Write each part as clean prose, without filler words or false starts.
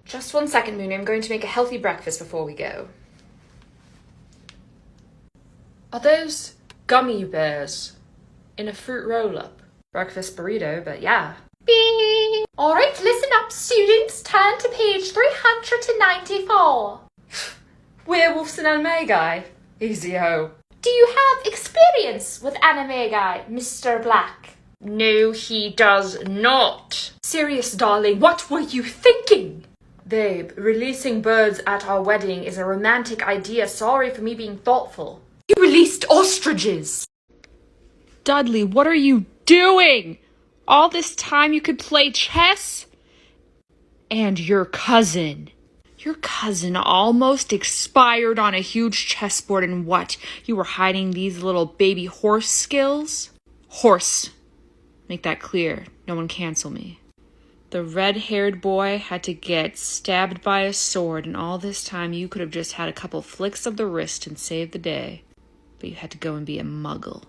Just 1 second, Mooney. I'm going to make a healthy breakfast before we go. Are those gummy bears in a fruit roll-up? Breakfast burrito, but yeah. Bing! Alright, listen up, students. Turn to page 394. Werewolves and anime guy. Easy-ho. Do you have experience with anime guy, Mr. Black? No, he does not. Serious, darling, what were you thinking? Babe, releasing birds at our wedding is a romantic idea. Sorry for me being thoughtful. You released ostriches! Dudley, what are you doing? All this time you could play chess? And your cousin. Your cousin almost expired on a huge chessboard, and what? You were hiding these little baby horse skills? Horse. Make that clear. No one cancel me. The red-haired boy had to get stabbed by a sword, and all this time you could have just had a couple flicks of the wrist and saved the day. But you had to go and be a muggle.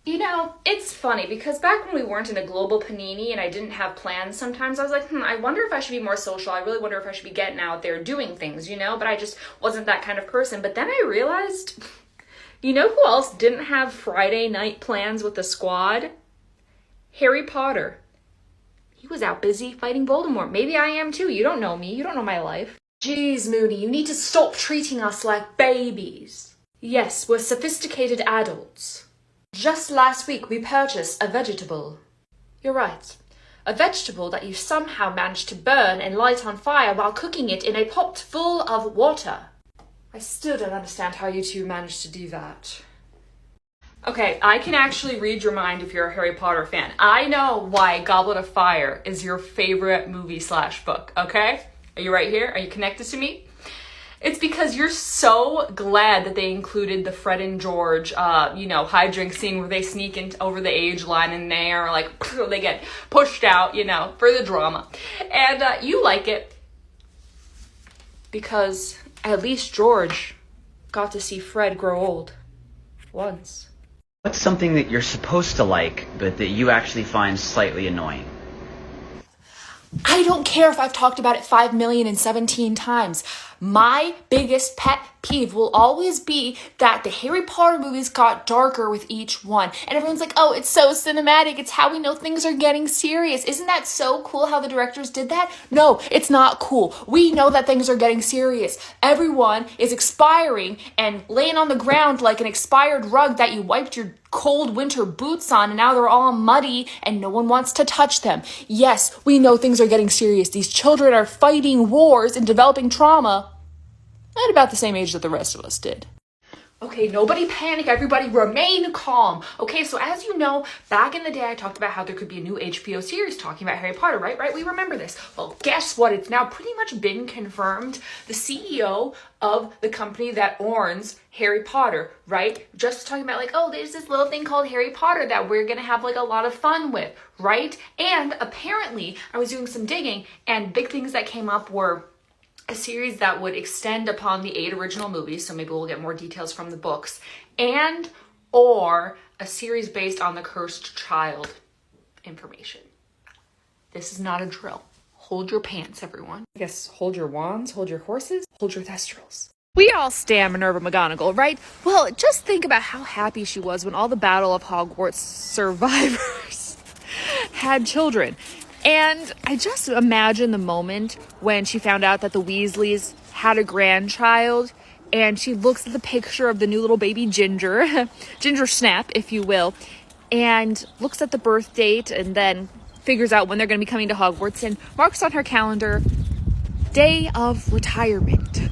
You know, it's funny because back when we weren't in a global panini and I didn't have plans, sometimes I was like, I wonder if I should be more social. I really wonder if I should be getting out there doing things, you know? But I just wasn't that kind of person. But then I realized, you know who else didn't have Friday night plans with the squad? Harry Potter. He was out busy fighting Voldemort. Maybe I am too. You don't know me. You don't know my life. Jeez, Moody, you need to stop treating us like babies. Yes, we're sophisticated adults. Just last week we purchased a vegetable. You're right. A vegetable that you somehow managed to burn and light on fire while cooking it in a pot full of water. I still don't understand how you two managed to do that. Okay, I can actually read your mind if you're a Harry Potter fan. I know why Goblet of Fire is your favorite movie/book, okay? Are you right here? Are you connected to me? It's because you're so glad that they included the Fred and George, high drink scene where they sneak in over the age line and they are like, they get pushed out, for the drama. And you like it because at least George got to see Fred grow old once. What's something that you're supposed to like, but that you actually find slightly annoying? I don't care if I've talked about it 5,017,000 times. My biggest pet peeve will always be that the Harry Potter movies got darker with each one. And everyone's like, oh, it's so cinematic. It's how we know things are getting serious. Isn't that so cool how the directors did that? No, it's not cool. We know that things are getting serious. Everyone is expiring and laying on the ground like an expired rug that you wiped your cold winter boots on, and now they're all muddy and no one wants to touch them. Yes, we know things are getting serious. These children are fighting wars and developing trauma at about the same age that the rest of us did. Okay, nobody panic, everybody remain calm. Okay, so as you know, back in the day I talked about how there could be a new HBO series talking about Harry Potter, right? We remember this. Well, guess what? It's now pretty much been confirmed. The CEO of the company that owns Harry Potter, right? Just talking about there's this little thing called Harry Potter that we're gonna have a lot of fun with, right? And apparently, I was doing some digging and big things that came up were a series that would extend upon the 8 original movies, so maybe we'll get more details from the books, and or a series based on the cursed child information. This is not a drill. Hold your pants, everyone. I guess hold your wands, hold your horses, hold your thestrals. We all stand Minerva McGonagall, right? Well, just think about how happy she was when all the Battle of Hogwarts survivors had children. And I just imagine the moment when she found out that the Weasleys had a grandchild and she looks at the picture of the new little baby Ginger, Ginger Snap, if you will, and looks at the birth date and then figures out when they're going to be coming to Hogwarts and marks on her calendar, day of retirement.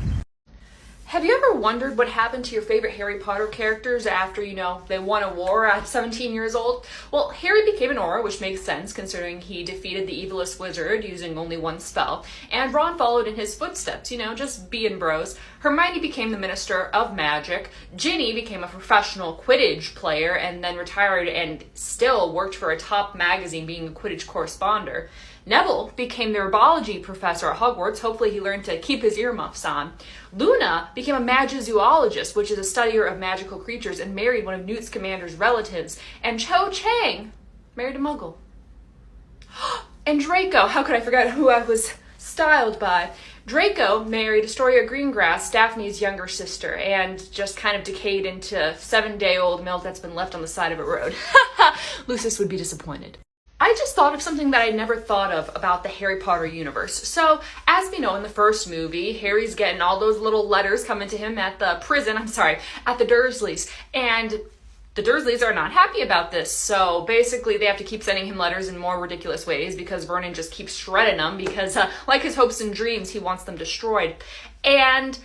Have you ever wondered what happened to your favorite Harry Potter characters after, they won a war at 17 years old? Well, Harry became an Auror, which makes sense considering he defeated the evilest wizard using only one spell. And Ron followed in his footsteps, just being bros. Hermione became the Minister of Magic. Ginny became a professional Quidditch player and then retired and still worked for a top magazine being a Quidditch correspondent. Neville became the herbology professor at Hogwarts. Hopefully he learned to keep his earmuffs on. Luna became a magizoologist, which is a studier of magical creatures, and married one of Newt Scamander's relatives. And Cho Chang married a muggle. And Draco, how could I forget who I was styled by? Draco married Astoria Greengrass, Daphne's younger sister, and just kind of decayed into 7-day-old milk that's been left on the side of a road. Lucius would be disappointed. I just thought of something that I never thought of about the Harry Potter universe. So, as we know in the first movie, Harry's getting all those little letters coming to him at the at the Dursleys. And the Dursleys are not happy about this. So, basically, they have to keep sending him letters in more ridiculous ways because Vernon just keeps shredding them because, like his hopes and dreams, he wants them destroyed. And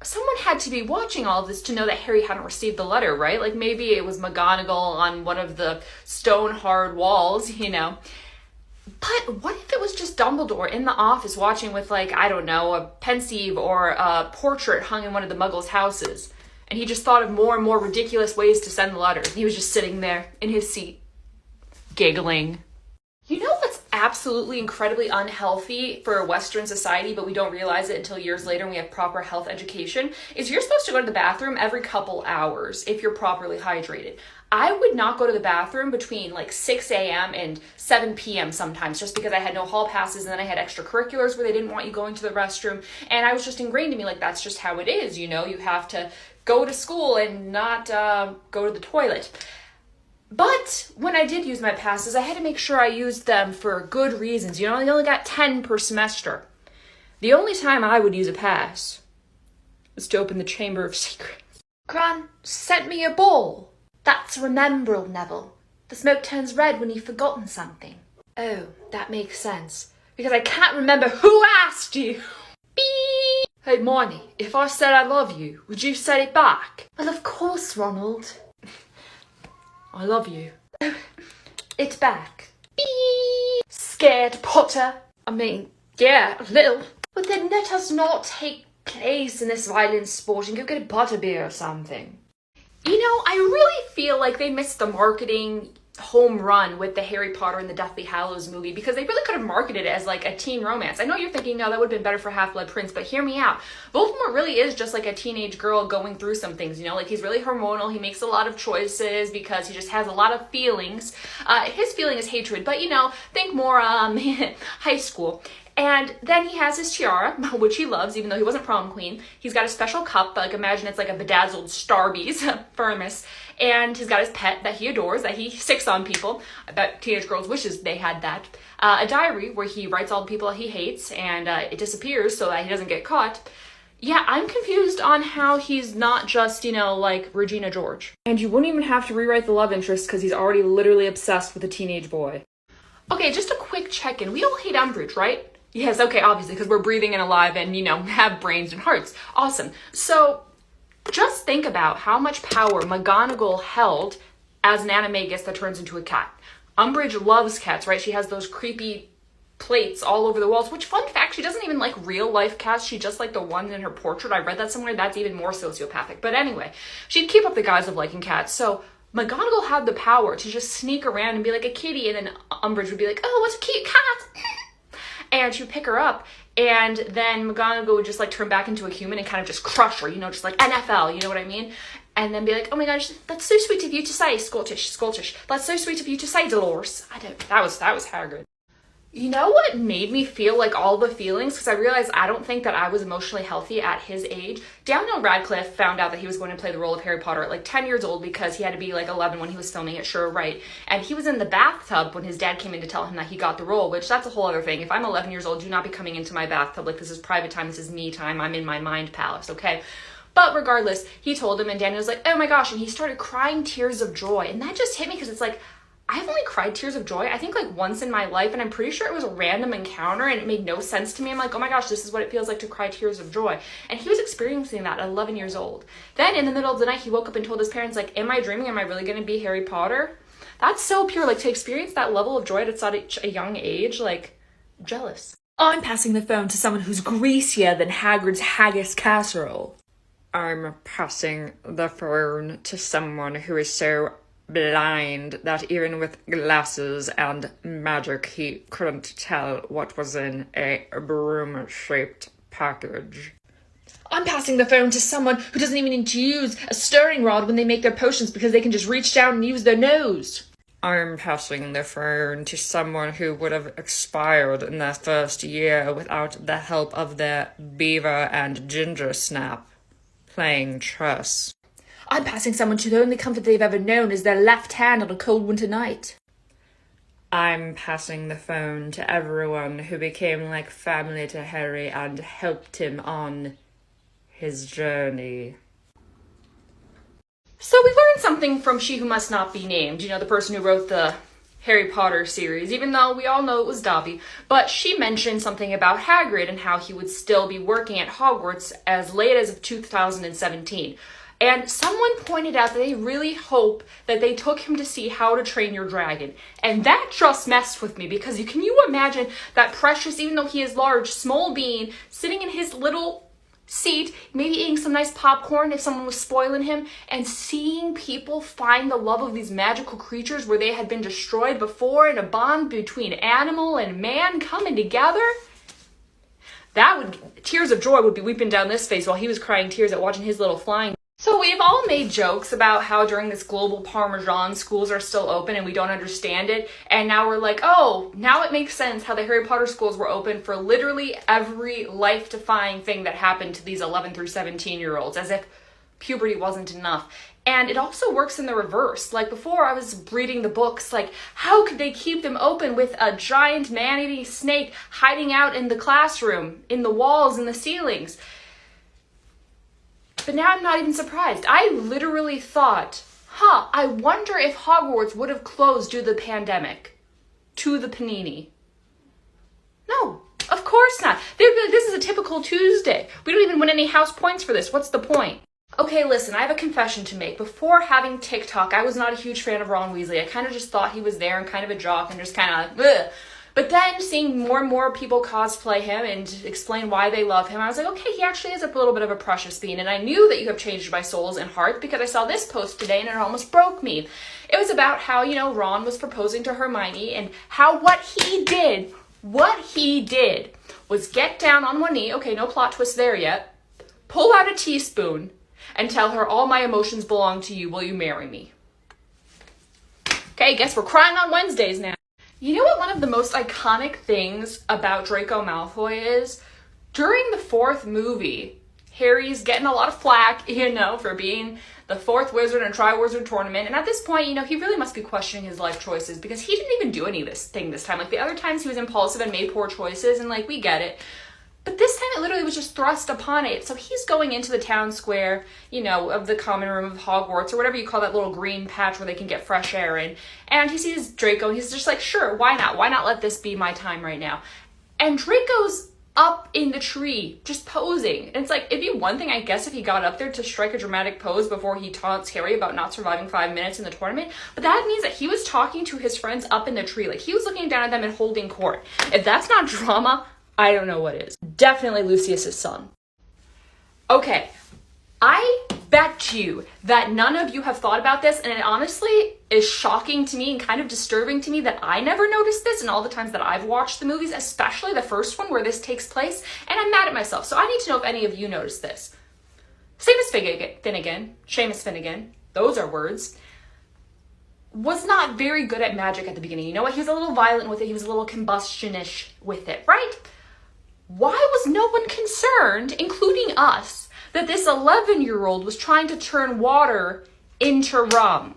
someone had to be watching all of this to know that Harry hadn't received the letter, right? Like maybe it was McGonagall on one of the stone-hard walls, you know. But what if it was just Dumbledore in the office watching with, like, I don't know, a pensieve or a portrait hung in one of the Muggles' houses? And he just thought of more and more ridiculous ways to send the letters. He was just sitting there in his seat, giggling. You know what's absolutely incredibly unhealthy for a Western society, but we don't realize it until years later when we have proper health education, is you're supposed to go to the bathroom every couple hours if you're properly hydrated. I would not go to the bathroom between like 6 a.m. and 7 p.m. sometimes just because I had no hall passes and then I had extracurriculars where they didn't want you going to the restroom. And I was just ingrained in me like that's just how it is, you know, you have to go to school and not go to the toilet. But when I did use my passes, I had to make sure I used them for good reasons. You know, I only got 10 per semester. The only time I would use a pass was to open the Chamber of Secrets. Gran sent me a ball. That's a remembrall, Neville. The smoke turns red when you've forgotten something. Oh, that makes sense. Because I can't remember who asked you. Beep. Hey, Marnie, if I said I love you, would you say it back? Well, of course, Ronald. I love you. It's back. Beep. Scared, Potter? I mean, yeah, a little. But then let us not take place in this violent sport and go get a butterbeer or something. You know, I really feel like they missed the marketing home run with the Harry Potter and the Deathly Hallows movie because they really could have marketed it as like a teen romance. I know you're thinking, no, that would have been better for Half-Blood Prince, but hear me out. Voldemort really is just like a teenage girl going through some things, you know, like he's really hormonal. He makes a lot of choices because he just has a lot of feelings. His feeling is hatred, but you know, think more high school. And then he has his tiara, which he loves, even though he wasn't prom queen. He's got a special cup, like imagine it's like a bedazzled Starbies thermos. And he's got his pet that he adores, that he sticks on people. I bet teenage girls wishes they had that. A diary where he writes all the people he hates and it disappears so that he doesn't get caught. Yeah, I'm confused on how he's not just, you know, like Regina George. And you wouldn't even have to rewrite the love interest because he's already literally obsessed with a teenage boy. Okay, just a quick check-in. We all hate Umbridge, right? Yes, okay, obviously, because we're breathing and alive and, you know, have brains and hearts. Awesome. So, just think about how much power McGonagall held as an animagus that turns into a cat. Umbridge loves cats, right? She has those creepy plates all over the walls, which, fun fact, she doesn't even like real-life cats. She just like the one in her portrait. I read that somewhere. That's even more sociopathic. But anyway, she'd keep up the guise of liking cats. So, McGonagall had the power to just sneak around and be like a kitty, and then Umbridge would be like, oh, what's a cute cat? And she would pick her up, and then McGonagall would just like turn back into a human and kind of just crush her, you know, just like NFL, you know what I mean? And then be like, oh my gosh, that's so sweet of you to say, Scottish. That's so sweet of you to say, Dolores. That was Hagrid. You know what made me feel like all the feelings? Because I realized I don't think that I was emotionally healthy at his age. Daniel Radcliffe found out that he was going to play the role of Harry Potter at like 10 years old because he had to be like 11 when he was filming it, sure, right. And he was in the bathtub when his dad came in to tell him that he got the role, which that's a whole other thing. If I'm 11 years old, do not be coming into my bathtub. Like, this is private time, this is me time, I'm in my mind palace, okay? But regardless, he told him and Daniel was like, oh my gosh, and he started crying tears of joy. And that just hit me because it's like, I've only cried tears of joy, I think like once in my life, and I'm pretty sure it was a random encounter and it made no sense to me. I'm like, oh my gosh, this is what it feels like to cry tears of joy. And he was experiencing that at 11 years old. Then in the middle of the night, he woke up and told his parents, like, am I dreaming? Am I really going to be Harry Potter? That's so pure. Like, to experience that level of joy at such a young age, like, I'm jealous. I'm passing the phone to someone who's greasier than Hagrid's haggis casserole. I'm passing the phone to someone who is so blind that even with glasses and magic he couldn't tell what was in a broom-shaped package. I'm passing the phone to someone who doesn't even need to use a stirring rod when they make their potions because they can just reach down and use their nose. I'm passing the throne to someone who would have expired in their first year without the help of their beaver and ginger snap playing chess. I'm passing someone to the only comfort they've ever known is their left hand on a cold winter night. I'm passing the phone to everyone who became like family to Harry and helped him on his journey. So we learned something from She Who Must Not Be Named, you know, the person who wrote the Harry Potter series, even though we all know it was Dobby. But she mentioned something about Hagrid and how he would still be working at Hogwarts as late as 2017. And someone pointed out that they really hope that they took him to see How to Train Your Dragon. And that just messed with me, because can you imagine that Precious, even though he is large, small being, sitting in his little seat, maybe eating some nice popcorn if someone was spoiling him, and seeing people find the love of these magical creatures where they had been destroyed before, and a bond between animal and man coming together? Tears of joy would be weeping down this face while he was crying tears at watching his little flying. So we've all made jokes about how during this global Parmesan, schools are still open and we don't understand it. And now we're like, oh, now it makes sense how the Harry Potter schools were open for literally every life-defying thing that happened to these 11 through 17-year-olds, as if puberty wasn't enough. And it also works in the reverse. Like before I was reading the books, like how could they keep them open with a giant man-eating snake hiding out in the classroom, in the walls, in the ceilings? But now I'm not even surprised. I literally thought, I wonder if Hogwarts would have closed due to the pandemic. To the panini. No, of course not. They'd be like, this is a typical Tuesday. We don't even win any house points for this. What's the point? Okay, listen, I have a confession to make. Before having TikTok, I was not a huge fan of Ron Weasley. I kind of just thought he was there and kind of a jock and just kind of, ugh. But then seeing more and more people cosplay him and explain why they love him, I was like, okay, he actually is a little bit of a precious being. And I knew that you have changed my souls and hearts because I saw this post today and it almost broke me. It was about how, Ron was proposing to Hermione and how what he did was get down on one knee, okay, no plot twist there yet, pull out a teaspoon and tell her, all my emotions belong to you, will you marry me? Okay, guess we're crying on Wednesdays now. You know what one of the most iconic things about Draco Malfoy is? During the fourth movie, Harry's getting a lot of flack, for being the fourth wizard in a Triwizard Tournament. And at this point, he really must be questioning his life choices because he didn't even do any of this thing this time. Like the other times he was impulsive and made poor choices and we get it. But this time it literally was just thrust upon it. So he's going into the town square, of the common room of Hogwarts, or whatever you call that little green patch where they can get fresh air in. And he sees Draco, and he's just like, sure, why not? Why not let this be my time right now? And Draco's up in the tree, just posing. And it's like, it'd be one thing, I guess, if he got up there to strike a dramatic pose before he taunts Harry about not surviving 5 minutes in the tournament. But that means that he was talking to his friends up in the tree. Like, he was looking down at them and holding court. If that's not drama, I don't know what is. Definitely Lucius's son. Okay, I bet you that none of you have thought about this, and it honestly is shocking to me and kind of disturbing to me that I never noticed this in all the times that I've watched the movies, especially the first one where this takes place, and I'm mad at myself. So I need to know if any of you noticed this. Seamus Finnegan, those are words, was not very good at magic at the beginning. You know what? He was a little violent with it. He was a little combustion-ish with it, right? Why was no one concerned, including us, that this 11-year-old was trying to turn water into rum?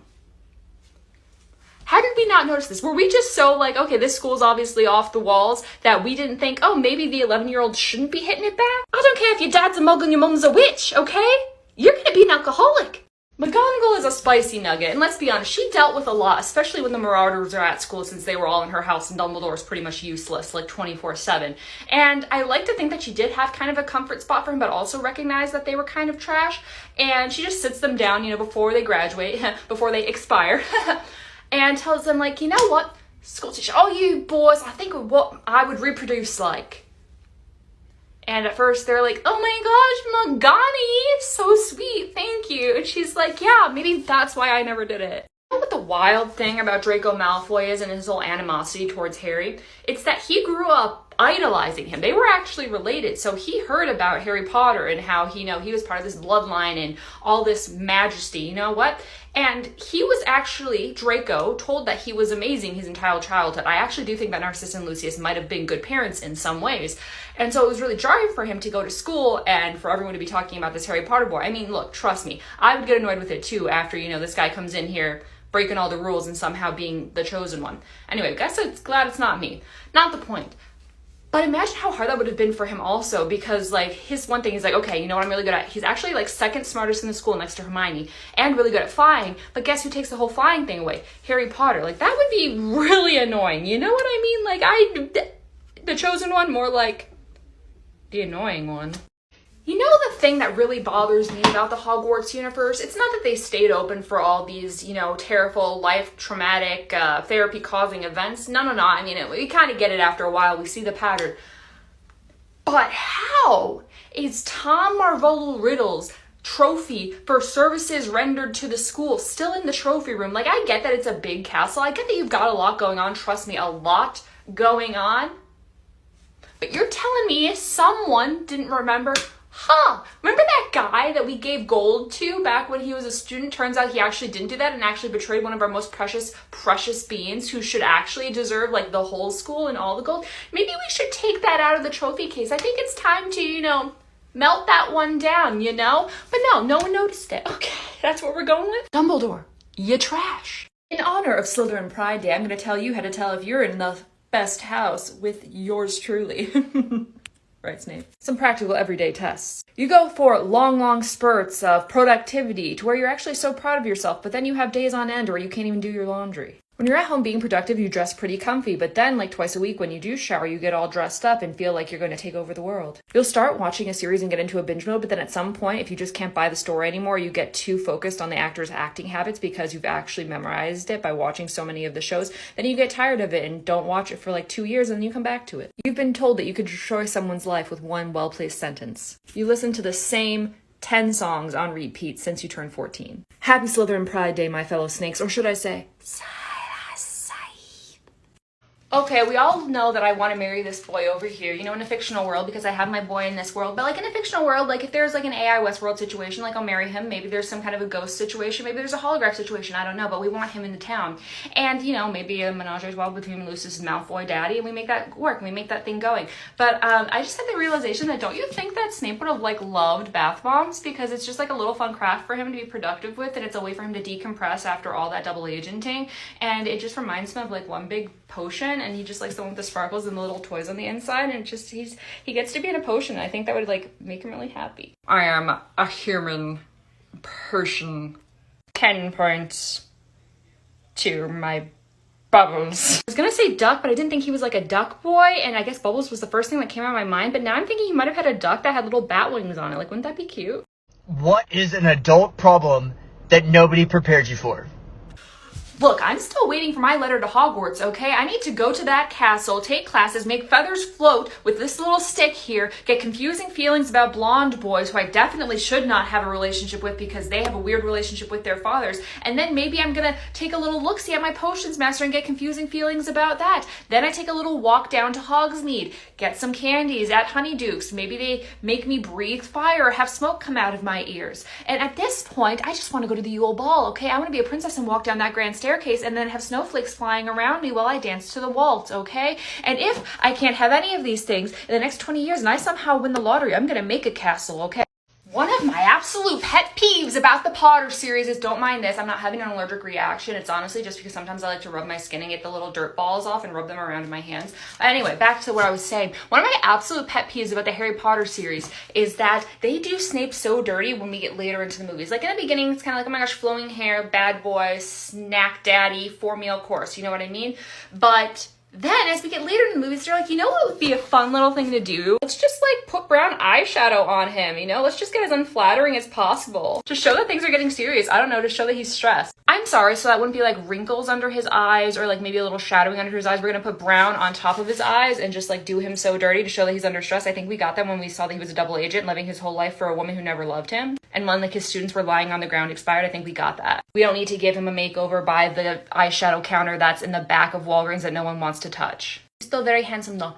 How did we not notice this? Were we just so okay, this school's obviously off the walls, that we didn't think, oh, maybe the 11-year-old shouldn't be hitting it back? I don't care if your dad's a muggle and your mum's a witch, okay? You're gonna be an alcoholic. McGonagall is a spicy nugget, and let's be honest, she dealt with a lot, especially when the Marauders are at school, since they were all in her house and Dumbledore is pretty much useless, 24/7. And I like to think that she did have kind of a comfort spot for him, but also recognize that they were kind of trash. And she just sits them down, before they graduate, before they expire, and tells them, you know what, school teacher, all you boys, I think what I would reproduce like. And at first they're like, oh my gosh, Magani, so sweet, thank you. And she's like, yeah, maybe that's why I never did it. You know what the wild thing about Draco Malfoy is and his whole animosity towards Harry? It's that he grew up idolizing him. They were actually related. So he heard about Harry Potter and how he was part of this bloodline and all this majesty. You know what? And he was actually, Draco, told that he was amazing his entire childhood. I actually do think that Narcissus and Lucius might have been good parents in some ways. And so it was really jarring for him to go to school and for everyone to be talking about this Harry Potter boy. I mean, look, trust me, I would get annoyed with it too after, this guy comes in here breaking all the rules and somehow being the chosen one. Anyway, guess it's glad it's not me. Not the point. But imagine how hard that would have been for him also, because his one thing is okay, you know what I'm really good at? He's actually second smartest in the school next to Hermione and really good at flying. But guess who takes the whole flying thing away? Harry Potter. That would be really annoying. You know what I mean? The chosen one, more like the annoying one. You know the thing that really bothers me about the Hogwarts universe? It's not that they stayed open for all these, terrible, life-traumatic, therapy-causing events. No. I mean, we kind of get it after a while. We see the pattern. But how is Tom Marvolo Riddle's trophy for services rendered to the school still in the trophy room? I get that it's a big castle. I get that you've got a lot going on. Trust me, a lot going on. But you're telling me someone didn't remember... Remember that guy that we gave gold to back when he was a student? Turns out he actually didn't do that and actually betrayed one of our most precious beings who should actually deserve the whole school and all the gold. Maybe we should take that out of the trophy case. I think it's time to, melt that one down, But no one noticed it. Okay, that's what we're going with. Dumbledore, you trash. In honor of Slytherin Pride Day, I'm going to tell you how to tell if you're in the best house with yours truly. Right, Snape. Some practical everyday tests. You go for long spurts of productivity to where you're actually so proud of yourself, but then you have days on end where you can't even do your laundry. When you're at home being productive, you dress pretty comfy, but then twice a week when you do shower, you get all dressed up and feel like you're going to take over the world. You'll start watching a series and get into a binge mode, but then at some point, if you just can't buy the story anymore, you get too focused on the actors' acting habits because you've actually memorized it by watching so many of the shows, then you get tired of it and don't watch it for 2 years and then you come back to it. You've been told that you could destroy someone's life with one well-placed sentence. You listen to the same 10 songs on repeat since you turned 14. Happy Slytherin Pride Day, my fellow snakes, or should I say... Okay, we all know that I want to marry this boy over here, in a fictional world, because I have my boy in this world. But in a fictional world, if there's an AI Westworld situation, I'll marry him. Maybe there's some kind of a ghost situation. Maybe there's a holograph situation. I don't know, but we want him in the town. And, maybe a menage a trois between Lucius and Malfoy daddy, and we make that work, and we make that thing going. But I just had the realization that don't you think that Snape would have, loved bath bombs? Because it's just a little fun craft for him to be productive with, and it's a way for him to decompress after all that double agenting. And it just reminds him of, one big potion, and he just likes the one with the sparkles and the little toys on the inside, and he gets to be in a potion. I think that would make him really happy. I am a human person. 10 points to my Bubbles. I was gonna say duck, but I didn't think he was a duck boy, and I guess Bubbles was the first thing that came out of my mind, but now I'm thinking he might have had a duck that had little bat wings on it. Wouldn't that be cute? What is an adult problem that nobody prepared you for? Look, I'm still waiting for my letter to Hogwarts, okay? I need to go to that castle, take classes, make feathers float with this little stick here, get confusing feelings about blonde boys who I definitely should not have a relationship with because they have a weird relationship with their fathers, and then maybe I'm gonna take a little look-see at my potions master and get confusing feelings about that. Then I take a little walk down to Hogsmeade, get some candies at Honeyduke's. Maybe they make me breathe fire or have smoke come out of my ears. And at this point, I just want to go to the Yule Ball, okay? I want to be a princess and walk down that grand staircase and then have snowflakes flying around me while I dance to the waltz, okay? And if I can't have any of these things in the next 20 years and I somehow win the lottery, I'm gonna make a castle, okay? One of my absolute pet peeves about the Potter series is, don't mind this, I'm not having an allergic reaction. It's honestly just because sometimes I like to rub my skin and get the little dirt balls off and rub them around in my hands. But anyway, back to what I was saying. One of my absolute pet peeves about the Harry Potter series is that they do Snape so dirty when we get later into the movies. Like in the beginning, it's kind of like, oh my gosh, flowing hair, bad boy, snack daddy, 4-meal course, you know what I mean? But then, as we get later in the movies, they're like, you know what would be a fun little thing to do? Let's just, like, put brown eyeshadow on him, you know? Let's just get as unflattering as possible. To show that things are getting serious. I don't know, to show that he's stressed. I'm sorry, so that wouldn't be, like, wrinkles under his eyes or, like, maybe a little shadowing under his eyes. We're gonna put brown on top of his eyes and just, like, do him so dirty to show that he's under stress. I think we got that when we saw that he was a double agent living his whole life for a woman who never loved him. And when, like, his students were lying on the ground expired, I think we got that. We don't need to give him a makeover by the eyeshadow counter that's in the back of Walgreens that no one wants to touch. He's still very handsome, though.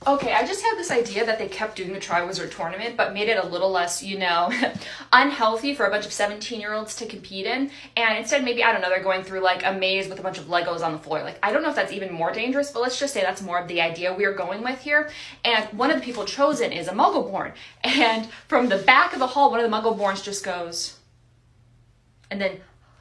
Okay, I just had this idea that they kept doing the Triwizard Tournament, but made it a little less, unhealthy for a bunch of 17-year-olds to compete in. And instead, maybe, I don't know, they're going through like a maze with a bunch of Legos on the floor. Like, I don't know if that's even more dangerous, but let's just say that's more of the idea we're going with here. And one of the people chosen is a Muggleborn. And from the back of the hall, one of the Muggleborns just goes, and then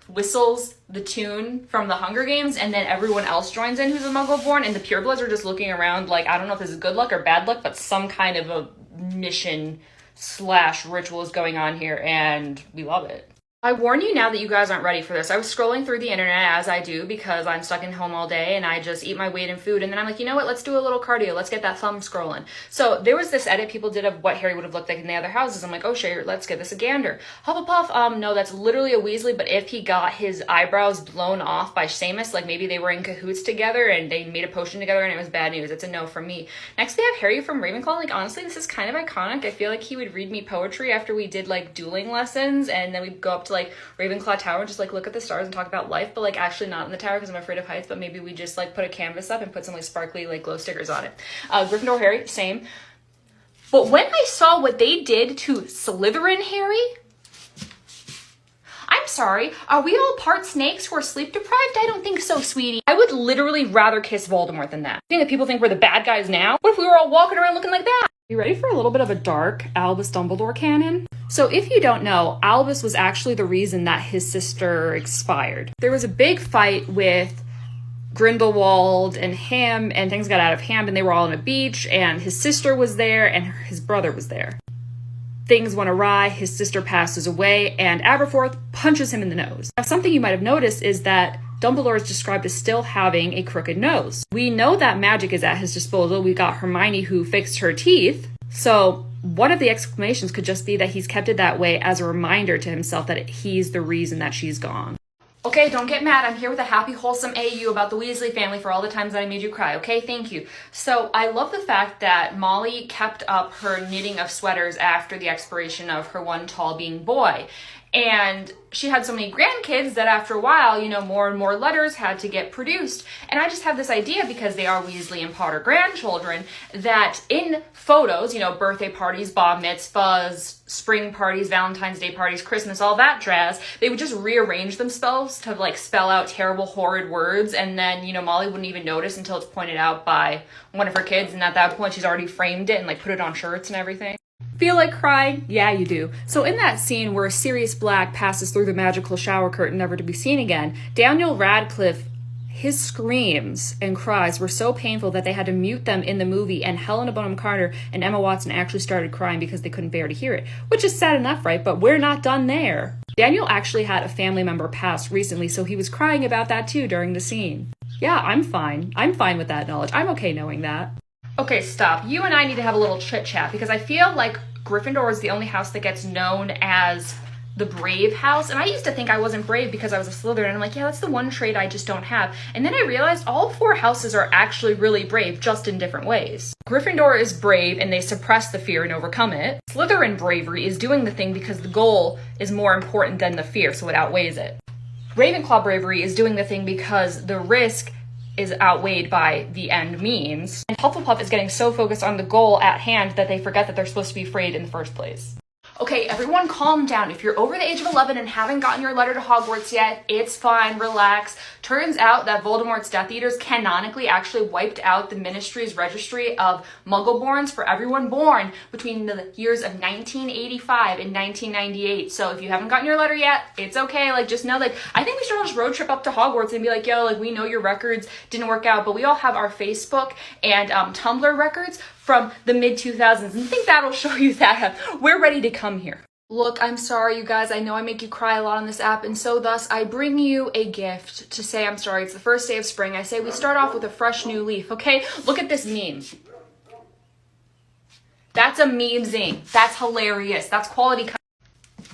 whistles the tune from the Hunger Games, and then everyone else joins in who's a Muggle-born, and the purebloods are just looking around like, I don't know if this is good luck or bad luck, but some kind of a mission / ritual is going on here, and we love it. I warn you now that you guys aren't ready for this. I was scrolling through the internet, as I do, because I'm stuck in home all day and I just eat my weight in food. And then I'm like, you know what? Let's do a little cardio. Let's get that thumb scrolling. So there was this edit people did of what Harry would have looked like in the other houses. I'm like, oh, sure, let's get this a gander. Hufflepuff, no, that's literally a Weasley. But if he got his eyebrows blown off by Seamus, like maybe they were in cahoots together and they made a potion together and it was bad news. It's a no from me. Next, we have Harry from Ravenclaw. Like, honestly, this is kind of iconic. I feel like he would read me poetry after we did like dueling lessons, and then we'd go up to like Ravenclaw Tower and just like look at the stars and talk about life, but like actually not in the tower because I'm afraid of heights, but maybe we just like put a canvas up and put some like sparkly like glow stickers on it. Gryffindor Harry, same. But when I saw what they did to Slytherin Harry, I'm sorry, are we all part snakes who are sleep deprived? I don't think so, sweetie. I would literally rather kiss Voldemort than that. I think that people think we're the bad guys now. What if we were all walking around looking like that? You ready for a little bit of a dark Albus Dumbledore canon? So if you don't know, Albus was actually the reason that his sister expired. There was a big fight with Grindelwald and him, and things got out of hand, and they were all on a beach, and his sister was there, and his brother was there. Things went awry, his sister passes away, and Aberforth punches him in the nose. Now, something you might have noticed is that Dumbledore is described as still having a crooked nose. We know that magic is at his disposal. We got Hermione who fixed her teeth, so one of the explanations could just be that he's kept it that way as a reminder to himself that he's the reason that she's gone. Okay, don't get mad. I'm here with a happy, wholesome AU about the Weasley family for all the times that I made you cry, okay? Thank you. So I love the fact that Molly kept up her knitting of sweaters after the expiration of her one tall being boy. And she had so many grandkids that after a while, more and more letters had to get produced. And I just have this idea, because they are Weasley and Potter grandchildren, that in photos, birthday parties, bar mitzvahs, spring parties, Valentine's Day parties, Christmas, all that jazz, they would just rearrange themselves to like spell out terrible, horrid words. And then, Molly wouldn't even notice until it's pointed out by one of her kids. And at that point, she's already framed it and like put it on shirts and everything. Feel like crying? Yeah, you do. So in that scene where Sirius Black passes through the magical shower curtain never to be seen again, Daniel Radcliffe, his screams and cries were so painful that they had to mute them in the movie, and Helena Bonham Carter and Emma Watson actually started crying because they couldn't bear to hear it, which is sad enough, right? But we're not done there. Daniel actually had a family member pass recently, so he was crying about that too during the scene. Yeah, I'm fine. I'm fine with that knowledge. I'm okay knowing that. Okay, stop. You and I need to have a little chit chat, because I feel like Gryffindor is the only house that gets known as the brave house. And I used to think I wasn't brave because I was a Slytherin. And I'm like, yeah, that's the one trait I just don't have. And then I realized all 4 houses are actually really brave, just in different ways. Gryffindor is brave and they suppress the fear and overcome it. Slytherin bravery is doing the thing because the goal is more important than the fear, so it outweighs it. Ravenclaw bravery is doing the thing because the risk is outweighed by the end means. And Hufflepuff is getting so focused on the goal at hand that they forget that they're supposed to be afraid in the first place. Okay, everyone calm down. If you're over the age of 11 and haven't gotten your letter to Hogwarts yet, it's fine, relax. Turns out that Voldemort's Death Eaters canonically actually wiped out the Ministry's registry of Muggleborns for everyone born between the years of 1985 and 1998. So if you haven't gotten your letter yet, it's okay. Like, just know, like, I think we should all just road trip up to Hogwarts and be like, yo, like, we know your records didn't work out, but we all have our Facebook and Tumblr records from the mid-2000s, and I think that'll show you that we're ready to come here. Look, I'm sorry, you guys. I know I make you cry a lot on this app, and so thus I bring you a gift to say I'm sorry. It's the first day of spring. I say we start off with a fresh new leaf, okay? Look at this meme. That's a meme zing. That's hilarious. That's quality content.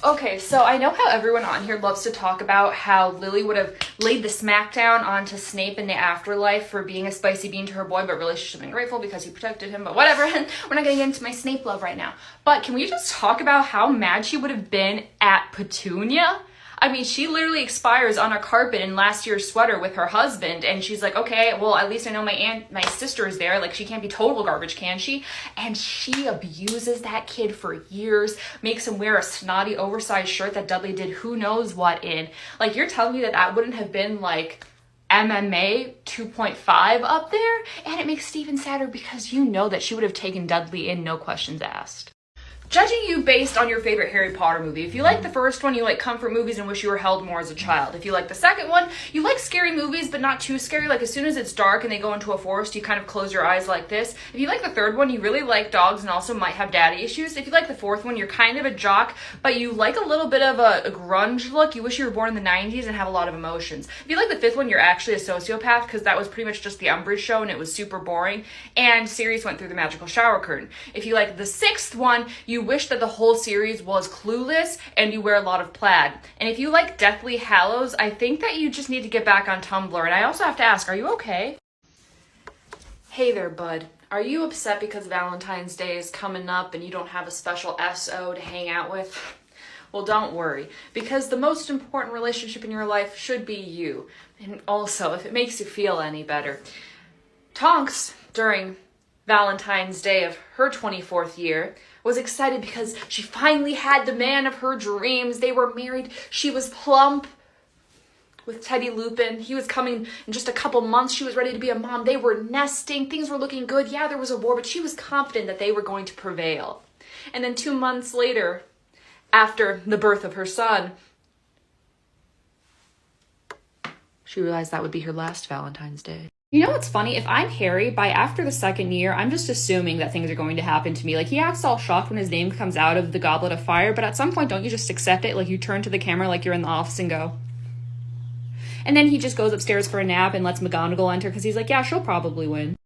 Okay, so I know how everyone on here loves to talk about how Lily would have laid the smackdown onto Snape in the afterlife for being a spicy bean to her boy, but really she should have been grateful because he protected him, but whatever. We're not gonna get into my Snape love right now. But can we just talk about how mad she would have been at Petunia? I mean, she literally expires on a carpet in last year's sweater with her husband, and she's like, okay, well, at least I know my sister is there. Like, she can't be total garbage, can she? And she abuses that kid for years, makes him wear a snotty, oversized shirt that Dudley did who knows what in. Like, you're telling me that that wouldn't have been, like, MMA 2.5 up there? And it makes Steven sadder because you know that she would have taken Dudley in, no questions asked. Judging you based on your favorite Harry Potter movie. If you like the first one, you like comfort movies and wish you were held more as a child. If you like the second one, you like scary movies but not too scary. Like as soon as it's dark and they go into a forest, you kind of close your eyes like this. If you like the third one, you really like dogs and also might have daddy issues. If you like the fourth one, you're kind of a jock, but you like a little bit of a grunge look. You wish you were born in the 90s and have a lot of emotions. If you like the fifth one, you're actually a sociopath because that was pretty much just the Umbridge show and it was super boring. And Sirius went through the magical shower curtain. If you like the sixth one, you wish that the whole series was Clueless and you wear a lot of plaid. And if you like Deathly Hallows, I think that you just need to get back on Tumblr. And I also have to ask, are you okay? Hey there, bud. Are you upset because Valentine's Day is coming up and you don't have a special SO to hang out with? Well, don't worry, because the most important relationship in your life should be you. And also, if it makes you feel any better, Toks, during Valentine's Day of her 24th year, was excited because she finally had the man of her dreams. They were married. She was plump with Teddy Lupin. He was coming in just a couple months. She was ready to be a mom. They were nesting. Things were looking good. Yeah, there was a war, but she was confident that they were going to prevail. And then 2 months later, after the birth of her son, she realized that would be her last Valentine's Day. You know what's funny? If I'm Harry, by after the second year, I'm just assuming that things are going to happen to me. Like, he acts all shocked when his name comes out of the Goblet of Fire, but at some point, don't you just accept it? Like, you turn to the camera like you're in the office and go. And then he just goes upstairs for a nap and lets McGonagall enter because he's like, yeah, she'll probably win.